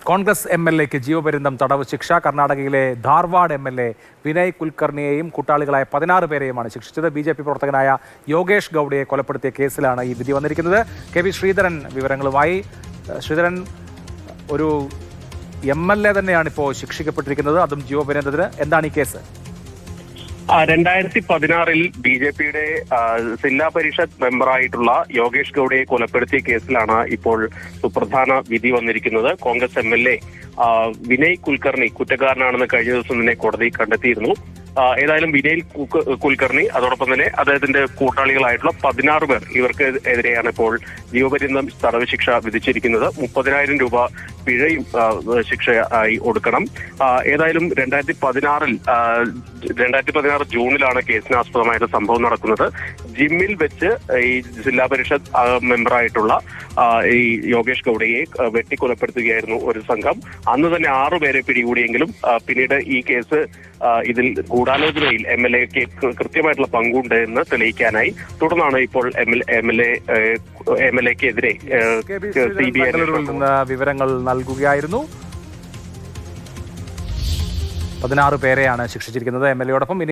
കോൺഗ്രസ് MLAക്ക് ജീവപര്യന്തം തടവ് ശിക്ഷ. കർണാടകയിലെ ധാർവാഡ് MLA വിനയ് കുൽക്കർണിയെയും കൂട്ടാളികളായ 16 പേരെയുമാണ് ശിക്ഷിച്ചത്. BJP പ്രവർത്തകനായ യോഗേഷ് ഗൌഡയെ കൊലപ്പെടുത്തിയ കേസിലാണ് ഈ വിധി വന്നിരിക്കുന്നത്. KV ശ്രീധരൻ വിവരങ്ങളുമായി. ശ്രീധരൻ, ഒരു MLA തന്നെയാണ് ഇപ്പോൾ ശിക്ഷിക്കപ്പെട്ടിരിക്കുന്നത്, അതും ജീവപര്യന്തത്തിന്. എന്താണ് ഈ കേസ്? 2016 BJPയുടെ ജില്ലാ പരിഷത്ത് മെമ്പറായിട്ടുള്ള യോഗേഷ് ഗൌഡയെ കൊലപ്പെടുത്തിയ കേസിലാണ് ഇപ്പോൾ സുപ്രധാന വിധി വന്നിരിക്കുന്നത്. കോൺഗ്രസ് MLA വിനയ് കുൽക്കർണി കുറ്റക്കാരനാണെന്ന് കഴിഞ്ഞ ദിവസം തന്നെ കോടതി കണ്ടെത്തിയിരുന്നു. ഏതായാലും വിനയ് കുൽക്കർണി അതോടൊപ്പം തന്നെ അദ്ദേഹത്തിന്റെ കൂട്ടാളികളായിട്ടുള്ള 16 പേർ, ഇവർക്ക് എതിരെയാണ് ഇപ്പോൾ ജീവപര്യന്തം തടവ് ശിക്ഷ വിധിച്ചിരിക്കുന്നത്. 30,000 രൂപ പിഴയും ശിക്ഷ ആയി കൊടുക്കണം. ഏതായാലും 2016 ജൂണിലാണ് കേസിനാസ്പദമായിട്ട് സംഭവം നടക്കുന്നത്. ജിമ്മിൽ വെച്ച് ഈ ജില്ലാ പരിഷത്ത് മെമ്പറായിട്ടുള്ള ഈ യോഗേഷ് ഗൌഡയെ വെട്ടിക്കൊലപ്പെടുത്തുകയായിരുന്നു ഒരു സംഘം. അന്ന് തന്നെ 6 പേരെ പിടികൂടിയെങ്കിലും പിന്നീട് ഈ കേസ് ഇതിൽ ഗൂഢാലോചനയിൽ MLAക്ക് കൃത്യമായിട്ടുള്ള പങ്കുണ്ട് എന്ന് തെളിയിക്കാനായി തുടർന്നാണ് ഇപ്പോൾ MLAക്കെതിരെ CBI വിവരങ്ങൾ നൽകുകയായിരുന്നു. 16 പേരെയാണ് ശിക്ഷിച്ചിരിക്കുന്നത് MLAയോടൊപ്പം.